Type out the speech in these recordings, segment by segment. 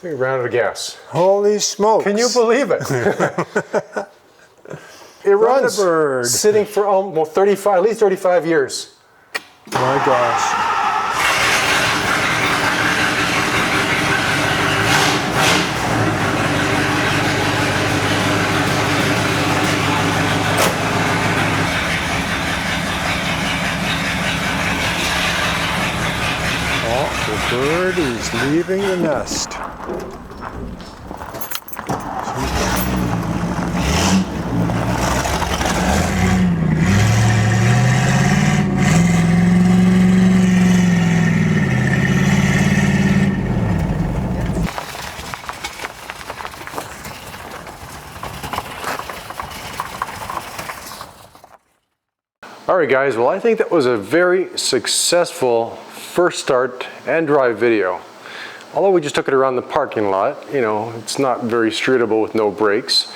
We ran out of gas. Holy smokes. Can you believe it? It runs. Thunderbird. Sitting for almost 35, at least 35 years. My gosh. The bird is leaving the nest. All right, guys. Well, I think that was a very successful first start and drive video. Although we just took it around the parking lot, you know, it's not very streetable with no brakes.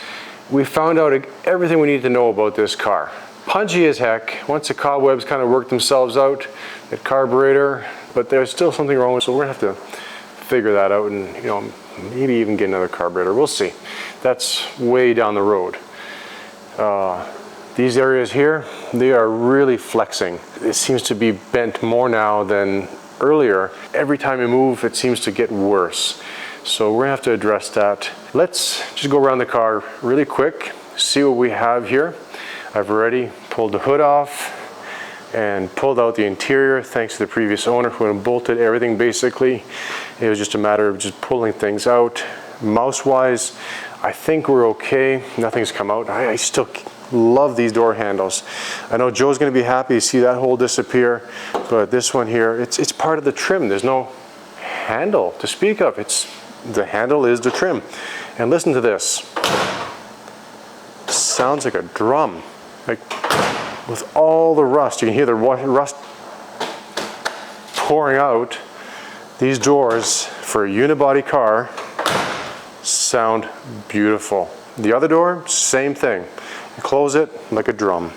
We found out everything we need to know about this car. Punchy as heck. Once the cobwebs kind of work themselves out, the carburetor, but there's still something wrong with it, so we're gonna have to figure that out and, you know, maybe even get another carburetor. We'll see. That's way down the road. These areas here, they are really flexing. It seems to be bent more now than earlier. Every time we move, it seems to get worse. So we're gonna have to address that. Let's just go around the car really quick, see what we have here. I've already pulled the hood off and pulled out the interior thanks to the previous owner who had bolted everything basically. It was just a matter of just pulling things out. Mouse-wise, I think we're okay. Nothing's come out. I still love these door handles. I know Joe's gonna be happy to see that hole disappear, but this one here, it's part of the trim. There's no handle to speak of. The handle is the trim. And listen to this. Sounds like a drum. Like with all the rust, you can hear the rust pouring out. These doors for a unibody car sound beautiful. The other door, same thing. You close it like a drum.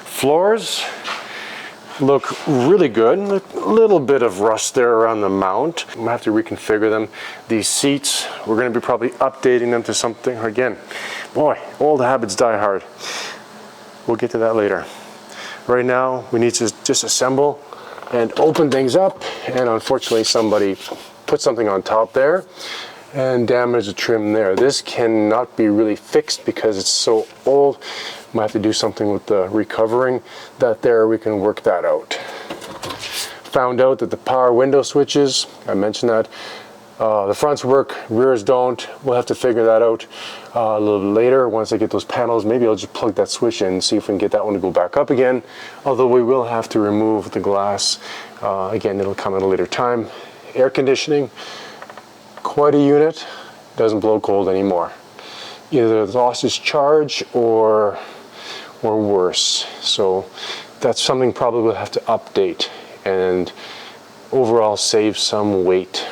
Floors look really good. A little bit of rust there around the mount. I'm gonna have to reconfigure them. These seats, we're gonna be probably updating them to something. Again, boy, old habits die hard. We'll get to that later. Right now, we need to just assemble and open things up. And unfortunately, somebody put something on top there and damage the trim there. This cannot be really fixed because it's so old. Might have to do something with the recovering that there. We can work that out. Found out that the power window switches, I mentioned that, the fronts work, rears don't. We'll have to figure that out a little bit later. Once I get those panels, maybe I'll just plug that switch in and see if we can get that one to go back up again. Although we will have to remove the glass. Again, it'll come at a later time. Air conditioning. Quite a unit, doesn't blow cold anymore. Either lost its charge or worse. So that's something probably we'll have to update and overall save some weight.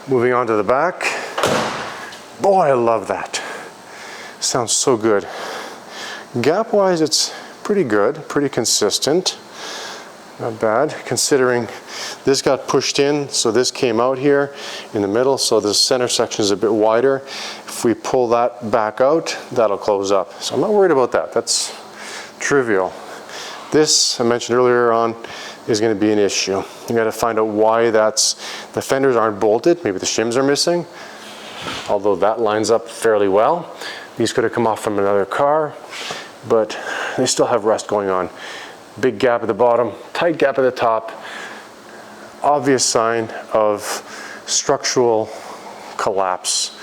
Moving on to the back. Boy, I love that. Sounds so good. Gap-wise, it's pretty good, pretty consistent. Not bad, considering this got pushed in, so this came out here in the middle, so the center section is a bit wider. If we pull that back out, that'll close up. So I'm not worried about that, that's trivial. This, I mentioned earlier on, is gonna be an issue. You gotta find out why the fenders aren't bolted, maybe the shims are missing, although that lines up fairly well. These could have come off from another car, but they still have rust going on. Big gap at the bottom, tight gap at the top. Obvious sign of structural collapse.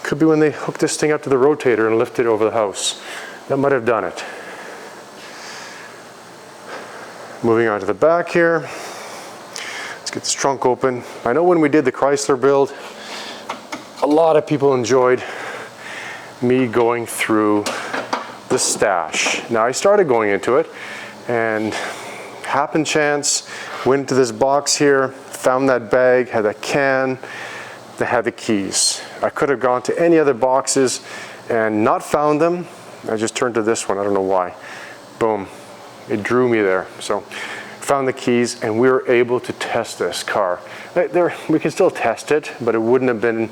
Could be when they hooked this thing up to the rotator and lifted it over the house. That might have done it. Moving on to the back here. Let's get this trunk open. I know when we did the Chrysler build, a lot of people enjoyed me going through the stash. Now I started going into it, and happen chance, went into this box here, found that bag, had a can that had the keys. I could have gone to any other boxes and not found them. I just turned to this one, I don't know why. Boom, it drew me there. So found the keys, and we were able to test this car. We can still test it, but it wouldn't have been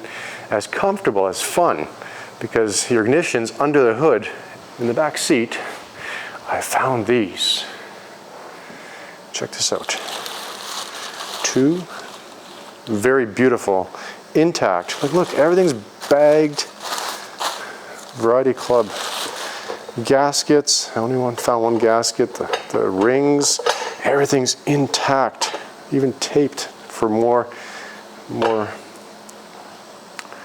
as comfortable, as fun, because your ignition's under the hood. In the back seat, I found these. Check this out. Two very beautiful, intact. Look, everything's bagged. Variety Club gaskets. I only found one gasket. The rings, everything's intact, even taped for more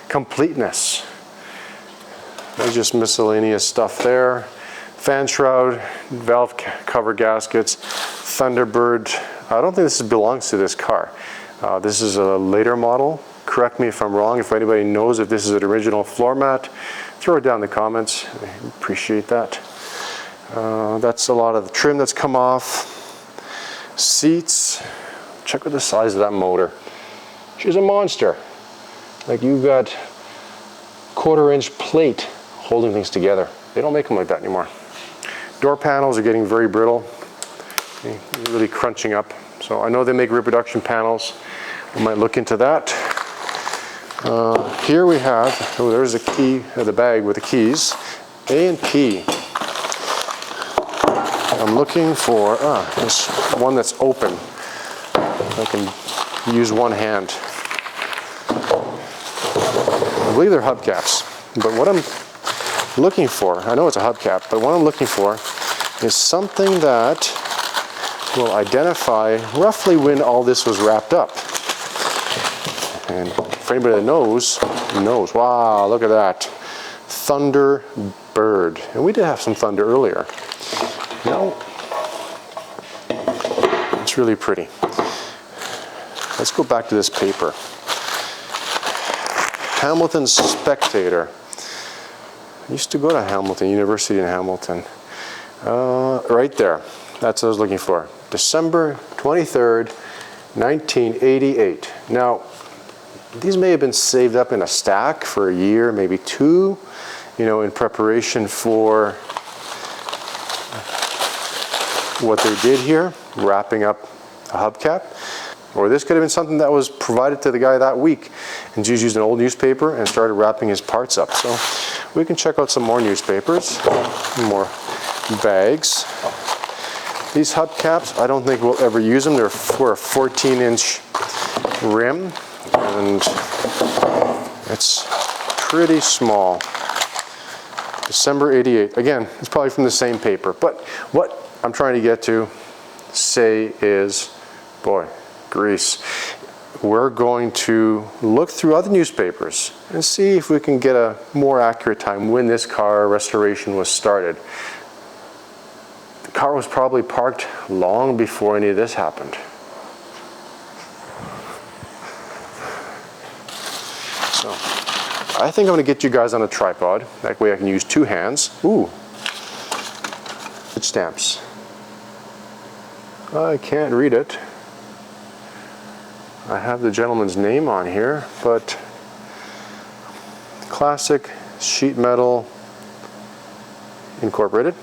completeness. There's just miscellaneous stuff there. Fan shroud, valve cover gaskets, Thunderbird. I don't think this belongs to this car. This is a later model. Correct me if I'm wrong. If anybody knows if this is an original floor mat, throw it down in the comments. I appreciate that. That's a lot of the trim that's come off. Seats. Check out the size of that motor. She's a monster. Like, you've got 1/4-inch plate holding things together. They don't make them like that anymore. Door panels are getting very brittle, really crunching up. So I know they make reproduction panels. We might look into that. Here we have, there's a key, the bag with the keys. A and P. I'm looking for this one that's open. I can use one hand. I believe they're hubcaps, but what I'm looking for, I know it's a hubcap, but what I'm looking for is something that will identify roughly when all this was wrapped up. And for anybody that knows. Wow, look at that. Thunderbird. And we did have some thunder earlier. No. It's really pretty. Let's go back to this paper. Hamilton Spectator. I used to go to Hamilton, University in Hamilton. Right there. That's what I was looking for. December 23rd, 1988. Now, these may have been saved up in a stack for a year, maybe two, in preparation for what they did here, wrapping up a hubcap. Or this could have been something that was provided to the guy that week, and just used an old newspaper and started wrapping his parts up. So we can check out some more newspapers, more bags. These hubcaps, I don't think we'll ever use them. They're for a 14-inch rim, and it's pretty small. December 88. Again, it's probably from the same paper. But what I'm trying to get to say is, boy, Greece. We're going to look through other newspapers and see if we can get a more accurate time when this car restoration was started. The car was probably parked long before any of this happened. So, I think I'm going to get you guys on a tripod. That way I can use two hands. Ooh. Stamps. I can't read it. I have the gentleman's name on here, but Classic Sheet Metal Incorporated.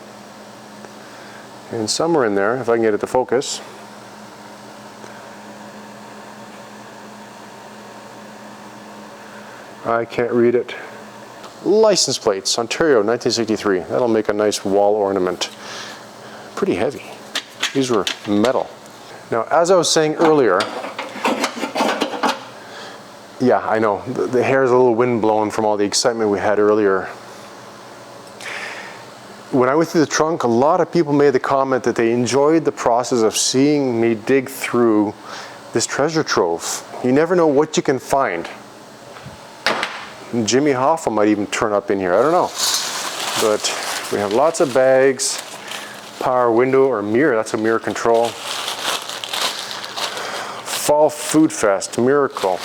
And somewhere in there, if I can get it to focus, I can't read it. License plates, Ontario, 1963. That'll make a nice wall ornament. Pretty heavy. These were metal. Now, as I was saying earlier, yeah, I know, the hair's a little wind blown from all the excitement we had earlier. When I went through the trunk, a lot of people made the comment that they enjoyed the process of seeing me dig through this treasure trove. You never know what you can find. Jimmy Hoffa might even turn up in here, I don't know. But we have lots of bags, power window or mirror, that's a mirror control. Fall Food Fest, Miracle.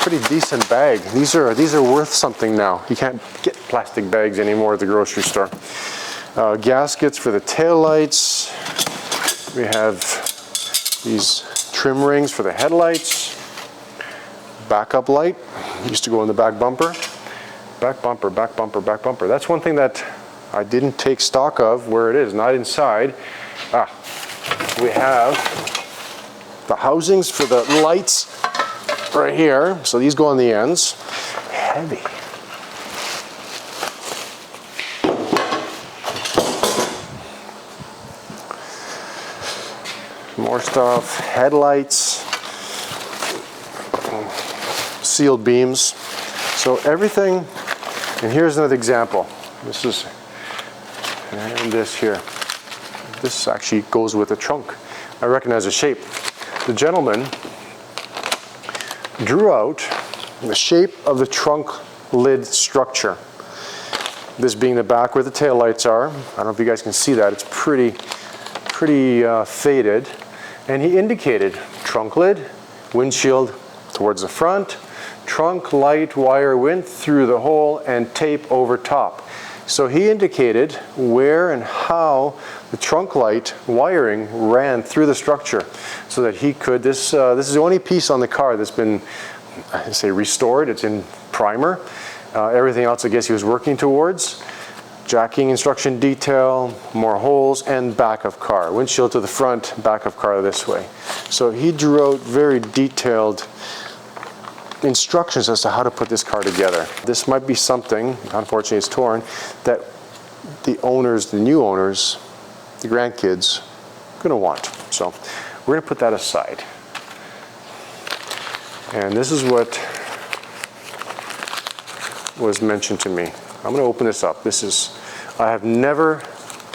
Pretty decent bag. These are worth something now. You can't get plastic bags anymore at the grocery store. Gaskets for the taillights. We have these trim rings for the headlights. Backup light. Used to go in the back bumper. Back bumper, back bumper, back bumper. That's one thing that I didn't take stock of where it is, not inside. We have the housings for the lights right here. So these go on the ends. Heavy. More stuff, headlights, sealed beams. So everything, and here's another example. This is, and this here. This actually goes with the trunk. I recognize the shape. The gentleman drew out the shape of the trunk lid structure. This being the back where the taillights are. I don't know if you guys can see that. It's pretty faded. And he indicated trunk lid, windshield towards the front, trunk light wire went through the hole and tape over top. So he indicated where and how the trunk light wiring ran through the structure so that he could, this is the only piece on the car that's been, I say restored, it's in primer. Everything else I guess he was working towards. Jacking instruction detail, more holes, and back of car. Windshield to the front, back of car this way. So he drew out very detailed instructions as to how to put this car together. This might be something, unfortunately it's torn, that the owners, the new owners, the grandkids, are going to want. So we're going to put that aside. And this is what was mentioned to me. I'm going to open this up. This is, I have never,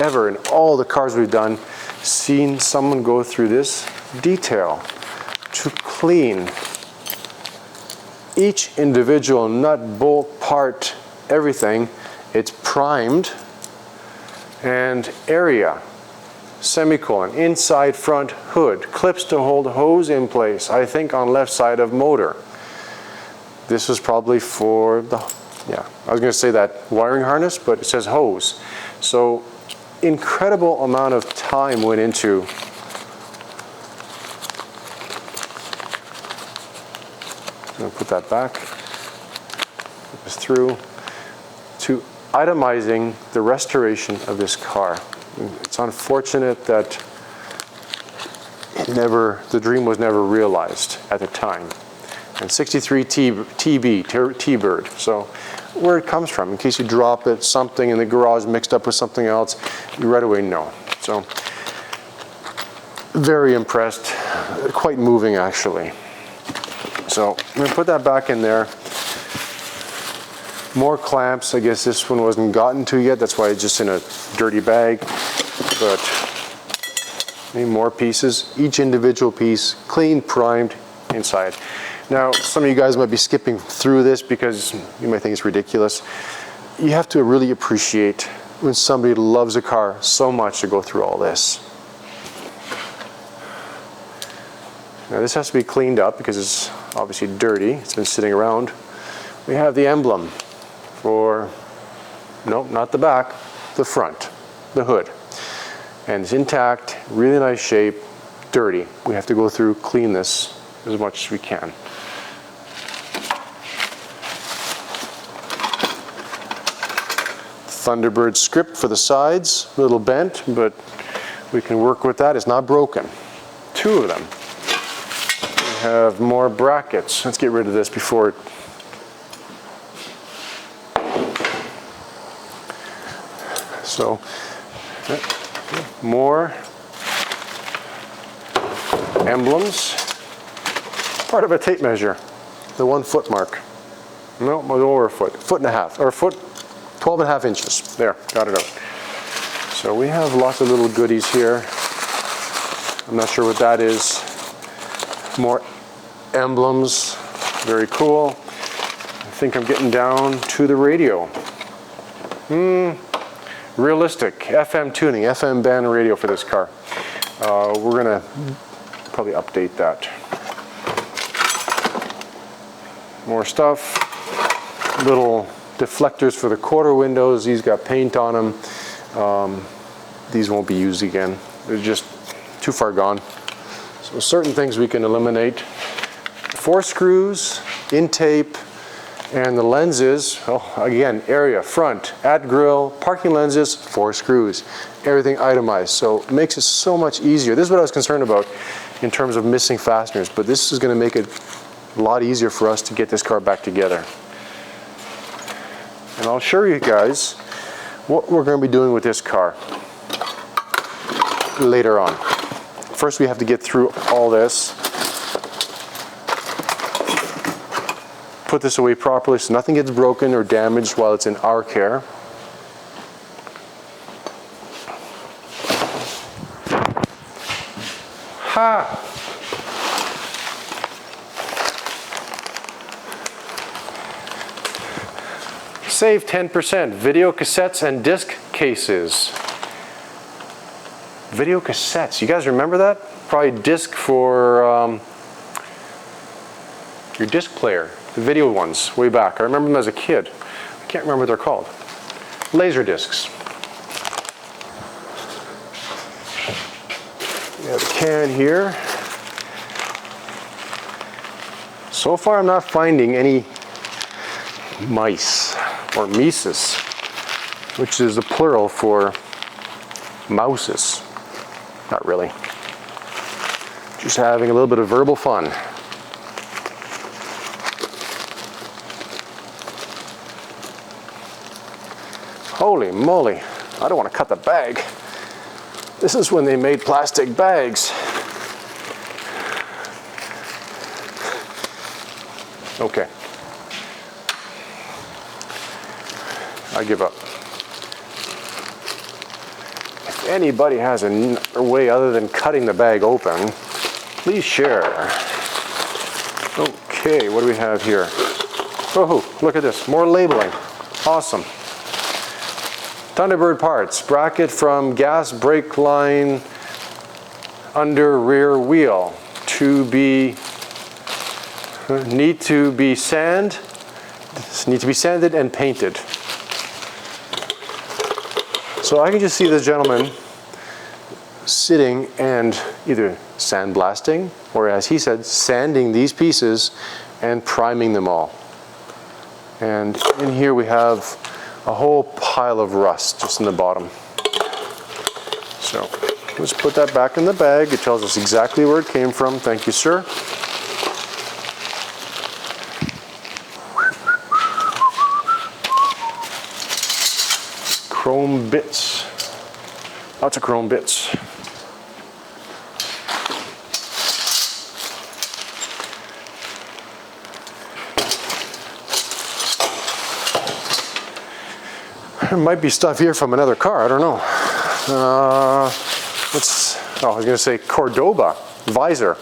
ever in all the cars we've done, seen someone go through this detail to clean each individual nut, bolt, part, everything. It's primed and area, semicolon, inside front hood, clips to hold hose in place, I think on left side of motor. This was probably for the, yeah, I was going to say that wiring harness, but it says hose. So incredible amount of time went into I'm going to put that back, put this through, to itemizing the restoration of this car. It's unfortunate that the dream was never realized at the time. And 63 T-Bird. So where it comes from, in case you drop it, something in the garage mixed up with something else, you right away know. So very impressed, quite moving actually. So I'm going to put that back in there. More clamps. I guess this one wasn't gotten to yet. That's why it's just in a dirty bag. But maybe more pieces. Each individual piece, clean, primed inside. Now, some of you guys might be skipping through this because you might think it's ridiculous. You have to really appreciate when somebody loves a car so much to go through all this. Now this has to be cleaned up because it's obviously dirty. It's been sitting around. We have the emblem for, no, not the back, the front, the hood. And it's intact, really nice shape, dirty. We have to go through, clean this as much as we can. Thunderbird script for the sides, a little bent, but we can work with that. It's not broken. Two of them. We have more brackets. Let's get rid of this before it. So, more emblems. Part of a tape measure. The 1 foot mark. No, over a foot. Foot and a half, or a foot. 12 and a half inches. There, got it out. So we have lots of little goodies here. I'm not sure what that is. More emblems. Very cool. I think I'm getting down to the radio. Realistic FM tuning, FM band radio for this car. We're gonna probably update that. More stuff. Little deflectors for the quarter windows. These got paint on them. These won't be used again. They're just too far gone. So certain things we can eliminate. 4 screws in tape, And the lenses, oh, again, area, front, at grill, parking lenses, 4 screws. Everything itemized, so it makes it so much easier. This is what I was concerned about in terms of missing fasteners, but this is going to make it a lot easier for us to get this car back together. And I'll show you guys what we're going to be doing with this car later on. First we have to get through all this. Put this away properly so nothing gets broken or damaged while it's in our care. Ha! Save 10%, video cassettes and disc cases. Video cassettes, you guys remember that? Probably disc for your disc player. The video ones, way back. I remember them as a kid. I can't remember what they're called. Laser discs. We have a can here. So far I'm not finding any mice or mices, which is the plural for mouses. Not really. Just having a little bit of verbal fun. Holy moly, I don't want to cut the bag. This is when they made plastic bags. Okay. I give up. If anybody has a way other than cutting the bag open, please share. Okay, what do we have here? Oh, look at this, more labeling. Awesome. Thunderbird parts, bracket from gas brake line under rear wheel to be need to be sanded and painted. So I can just see this gentleman sitting and either sandblasting or, as he said, sanding these pieces and priming them all. And in here we have a whole pile of rust just in the bottom. So let's put that back in the bag. It tells us exactly where it came from. Thank you, sir. Chrome bits. Lots of chrome bits. There might be stuff here from another car, I don't know. I was going to say Cordoba visor.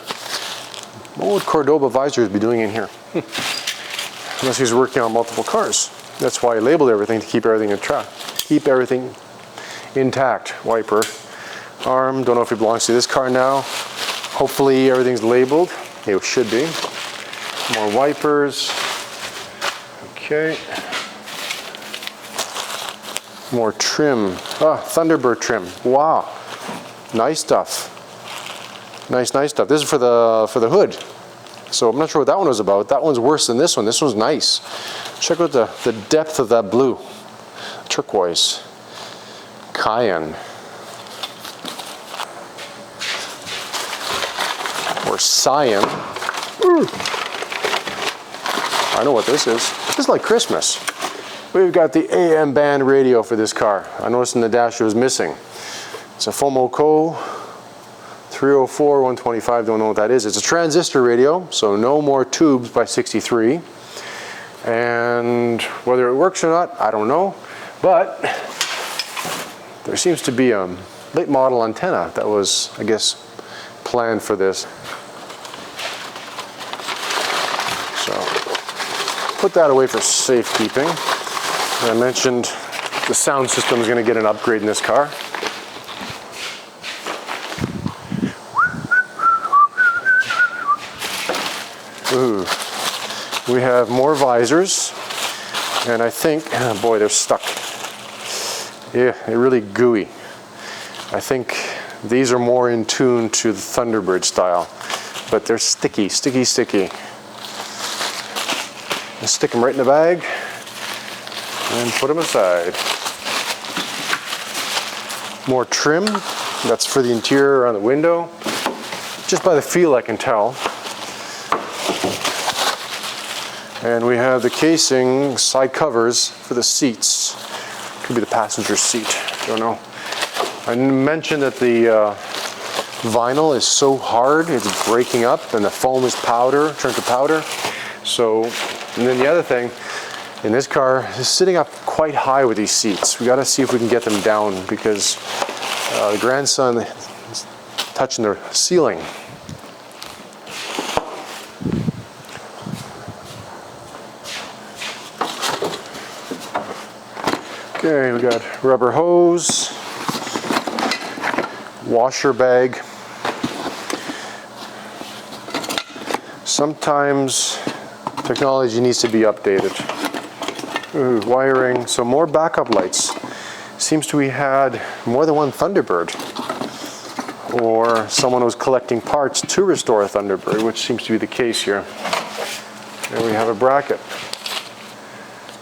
What would Cordoba visors be doing in here? Unless he's working on multiple cars. That's why he labeled everything, to keep everything in track. Keep everything intact. Wiper. Arm, don't know if it belongs to this car now. Hopefully everything's labeled. It should be. More wipers. Okay. More trim. Ah, Thunderbird trim. Wow. Nice stuff. Nice stuff. This is for the hood. So I'm not sure what that one was about. That one's worse than this one. This one's nice. Check out the depth of that blue. Turquoise. Cayenne. Or cyan. I know what this is. This is like Christmas. We've got the AM band radio for this car. I noticed in the dash it was missing. It's a Fomoco 304 125, don't know what that is. It's a transistor radio, so no more tubes by 63. And whether it works or not, I don't know. But there seems to be a late model antenna that was, I guess, planned for this. So put that away for safekeeping. I mentioned the sound system is going to get an upgrade in this car. Ooh. We have more visors, and I think, oh boy, they're stuck. Yeah, they're really gooey. I think these are more in tune to the Thunderbird style, but they're sticky. and stick them right in the bag and put them aside. More trim, that's for the interior on the window. Just by the feel I can tell. And we have the casing side covers for the seats. Could be the passenger seat, don't know. I mentioned that the vinyl is so hard, it's breaking up, and the foam is powder, turned to powder. So, and then the other thing, in this car, is sitting up quite high with these seats. We gotta see if we can get them down because the grandson is touching the ceiling. Okay, we got rubber hose, washer bag. Sometimes technology needs to be updated. Ooh, wiring, so more backup lights. Seems to we had more than one Thunderbird. Or someone was collecting parts to restore a Thunderbird, which seems to be the case here. There we have a bracket.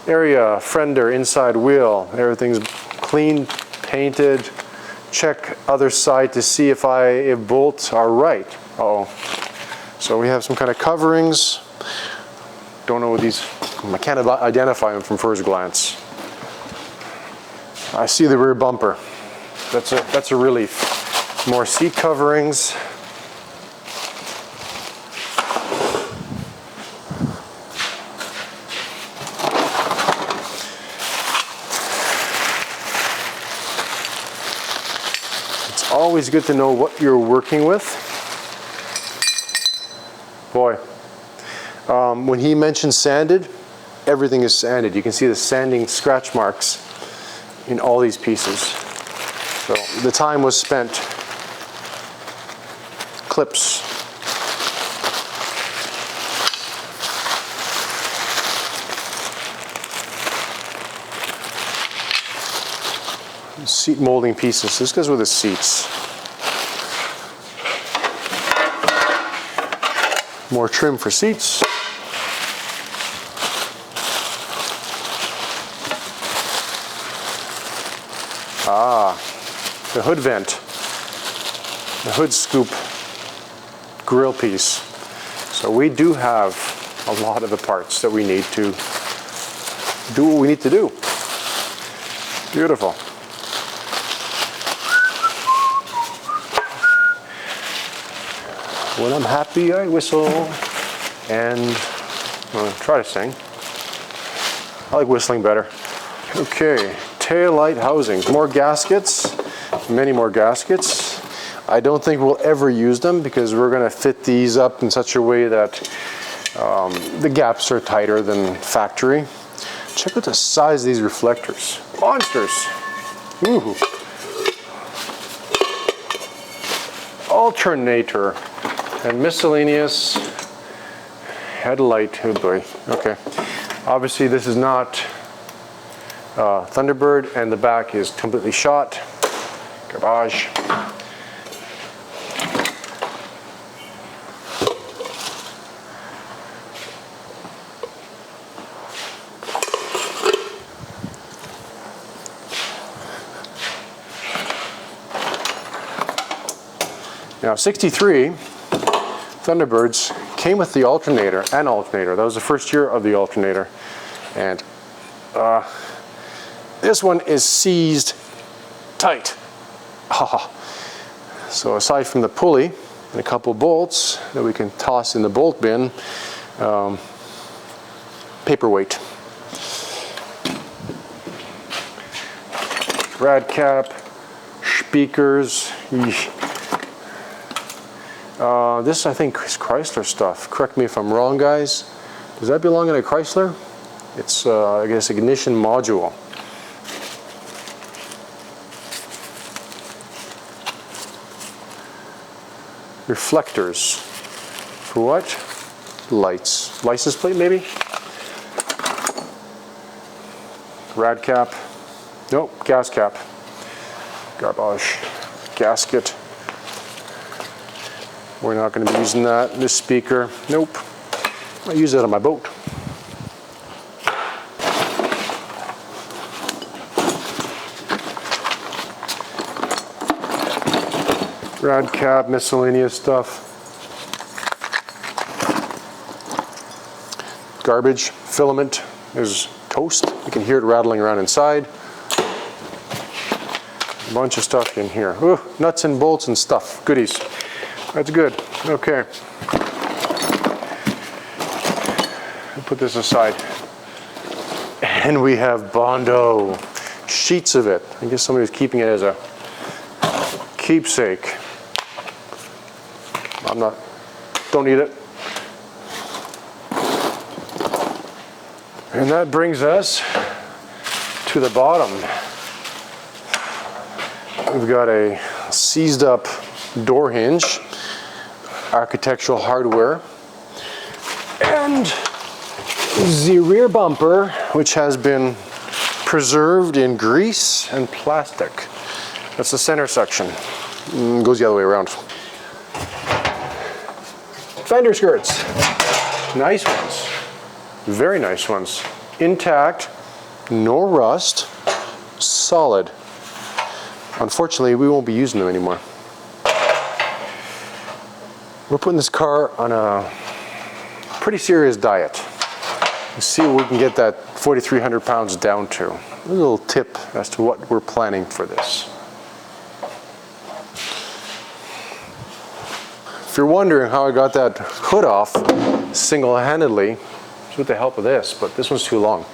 Area, fender, inside wheel, everything's clean, painted. Check other side to see if bolts are right. Uh-oh. So we have some kind of coverings. Don't know what these, I can't identify them from first glance. I see the rear bumper. That's a relief. More seat coverings. It's always good to know what you're working with. Boy, when he mentioned sanded, everything is sanded. You can see the sanding scratch marks in all these pieces. So the time was spent. Clips. Seat molding pieces. This goes with the seats. More trim for seats. The hood vent, the hood scoop grill piece. So we do have a lot of the parts that we need to do what we need to do. Beautiful. When I'm happy, I whistle and try to sing. I like whistling better. Okay, tail light housings, more gaskets. Many more gaskets. I don't think we'll ever use them because we're going to fit these up in such a way that the gaps are tighter than factory. Check out the size of these reflectors. Monsters. Ooh. Alternator and miscellaneous headlight. Oh boy. Okay. Obviously this is not Thunderbird, and the back is completely shot. Garbage. Now 63 Thunderbirds came with the alternator, an alternator. That was the first year of the alternator. And this one is seized tight. So aside from the pulley and a couple bolts that we can toss in the bolt bin, paperweight. Rad cap, speakers. This I think is Chrysler stuff. Correct me if I'm wrong, guys. Does that belong in a Chrysler? It's I guess ignition module. Reflectors. For what? Lights. License plate maybe? Rad cap. Nope, gas cap. Garbage. Gasket. We're not going to be using that. This speaker. Nope. I use that on my boat. Rad cap, miscellaneous stuff. Garbage, filament is toast. You can hear it rattling around inside. A bunch of stuff in here. Ooh, nuts and bolts and stuff, goodies. That's good, okay. I'll put this aside. And we have Bondo, sheets of it. I guess somebody's keeping it as a keepsake. Don't need it. And that brings us to the bottom. We've got a seized up door hinge, architectural hardware, and the rear bumper, which has been preserved in grease and plastic. That's the center section. Goes the other way around. Fender skirts, nice ones, very nice ones. Intact, no rust, solid. Unfortunately, we won't be using them anymore. We're putting this car on a pretty serious diet. Let's see what we can get that 4,300 pounds down to. A little tip as to what we're planning for this. If you're wondering how I got that hood off single-handedly, it's with the help of this, but this one's too long.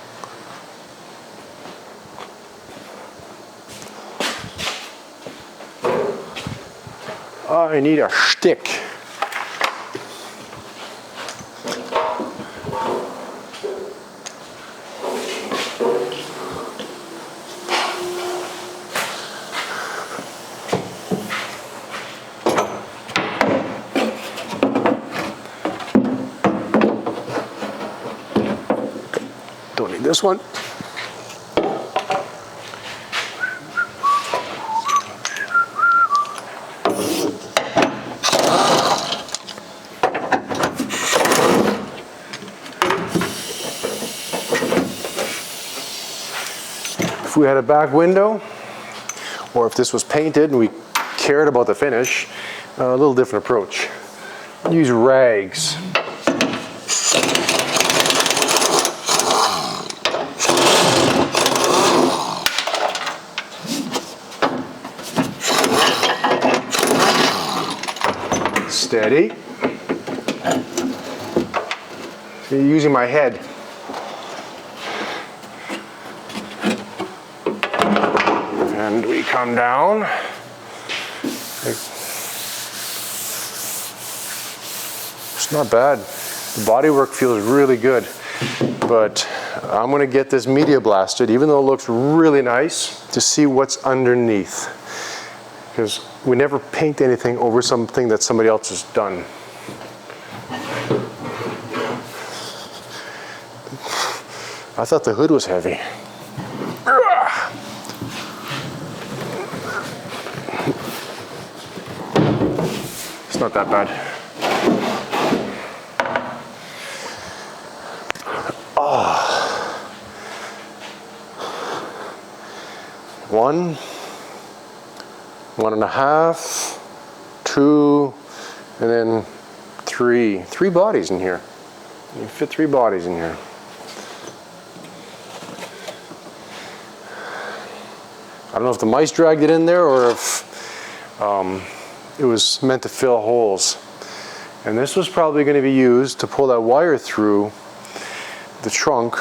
I need a stick. Don't need this one. If we had a back window, or if this was painted and we cared about the finish, a little different approach. Use rags. Steady. So you're using my head. And we come down. It's not bad. The bodywork feels really good. But I'm gonna get this media blasted, even though it looks really nice, to see what's underneath. Because we never paint anything over something that somebody else has done. I thought the hood was heavy. It's not that bad. Oh. 1, 1.5, 2, and then 3. 3 bodies in here. You can fit 3 bodies in here. I don't know if the mice dragged it in there or if it was meant to fill holes. And this was probably going to be used to pull that wire through the trunk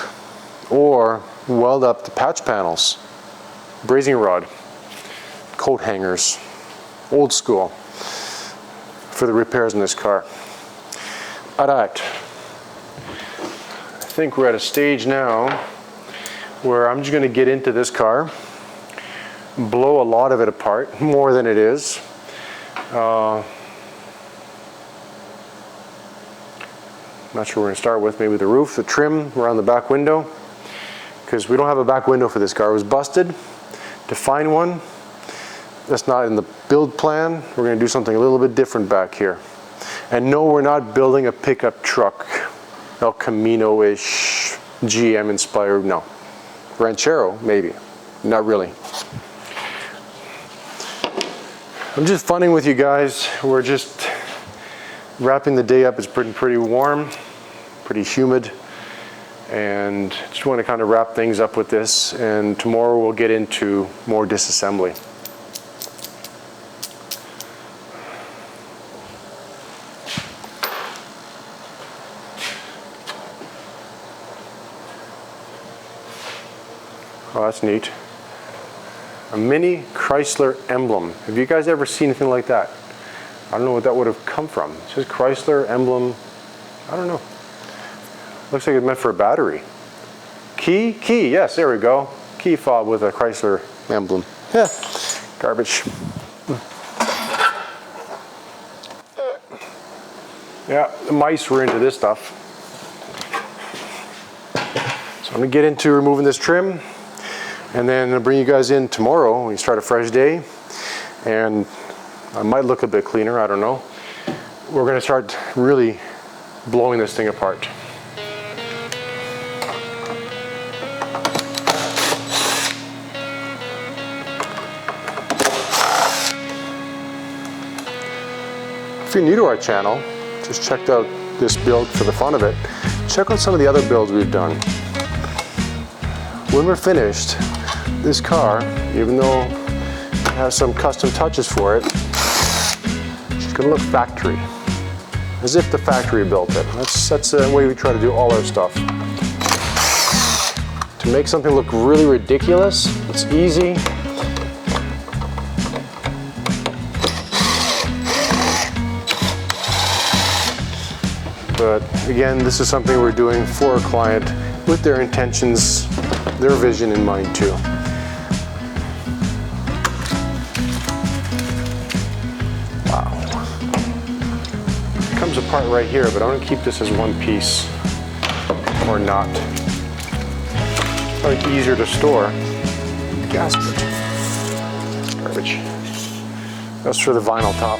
or weld up the patch panels, brazing rod, coat hangers, old school for the repairs in this car. Alright, I think we're at a stage now where I'm just going to get into this car, blow a lot of it apart, more than it is. Not sure we're going to start with. Maybe the roof, the trim around the back window, because we don't have a back window for this car. It was busted. To find one, that's not in the build plan. We're going to do something a little bit different back here. And no, we're not building a pickup truck, El Camino-ish, GM inspired, no. Ranchero, maybe, not really. I'm just funning with you guys. We're just wrapping the day up. It's pretty warm, pretty humid, and just want to kind of wrap things up with this, and tomorrow we'll get into more disassembly. Oh, that's neat. A mini Chrysler emblem. Have you guys ever seen anything like that? I don't know what that would have come from. It says Chrysler emblem. I don't know. Looks like it's meant for a battery. Key? Key, yes, there we go. Key fob with a Chrysler emblem. Yeah, garbage. Yeah, the mice were into this stuff. So I'm gonna get into removing this trim, and then I'll bring you guys in tomorrow when we start a fresh day. And I might look a bit cleaner, I don't know. We're gonna start really blowing this thing apart. If you're new to our channel, just checked out this build for the fun of it, check out some of the other builds we've done. When we're finished, this car, even though it has some custom touches for it, it's gonna look factory, as if the factory built it. That's the way we try to do all our stuff. To make something look really ridiculous, it's easy. But again, this is something we're doing for a client with their intentions, their vision in mind too. Wow. It comes apart right here, but I want to keep this as one piece or not. Probably easier to store. Gasket. Garbage. That's for the vinyl top.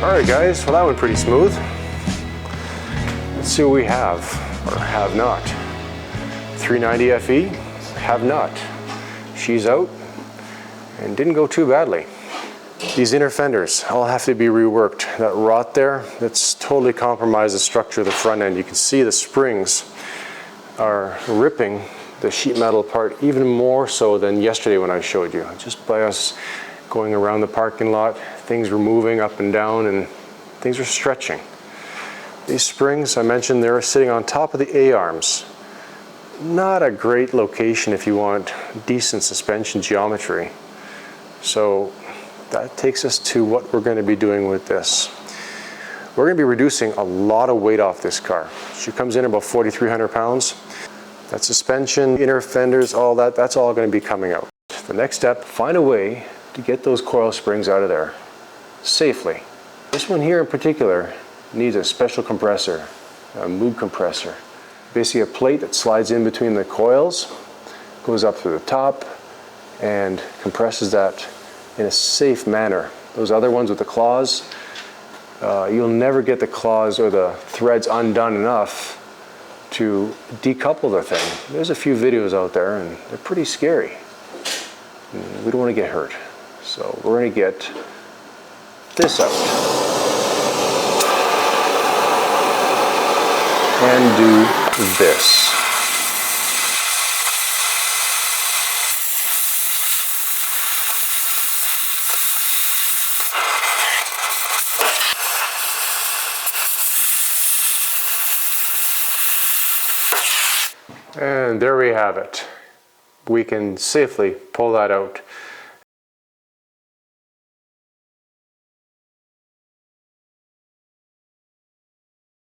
Alright guys, well that went pretty smooth. Let's see what we have, or have not. 390 FE, have not. She's out, and didn't go too badly. These inner fenders all have to be reworked. That rot there, that's totally compromised the structure of the front end. You can see the springs are ripping the sheet metal apart even more so than yesterday when I showed you. Just by us going around the parking lot, things were moving up and down and things were stretching. These springs, I mentioned, they're sitting on top of the A-arms. Not a great location if you want decent suspension geometry. So that takes us to what we're going to be doing with this. We're going to be reducing a lot of weight off this car. She comes in about 4,300 pounds. That suspension, inner fenders, all that, that's all going to be coming out. The next step, find a way to get those coil springs out of there safely. This one here in particular needs a special compressor, a mood compressor. Basically a plate that slides in between the coils, goes up to the top, and compresses that in a safe manner. Those other ones with the claws, you'll never get the claws or the threads undone enough to decouple the thing. There's a few videos out there and they're pretty scary. We don't want to get hurt. So we're going to get this out and do this. And there we have it. We can safely pull that out.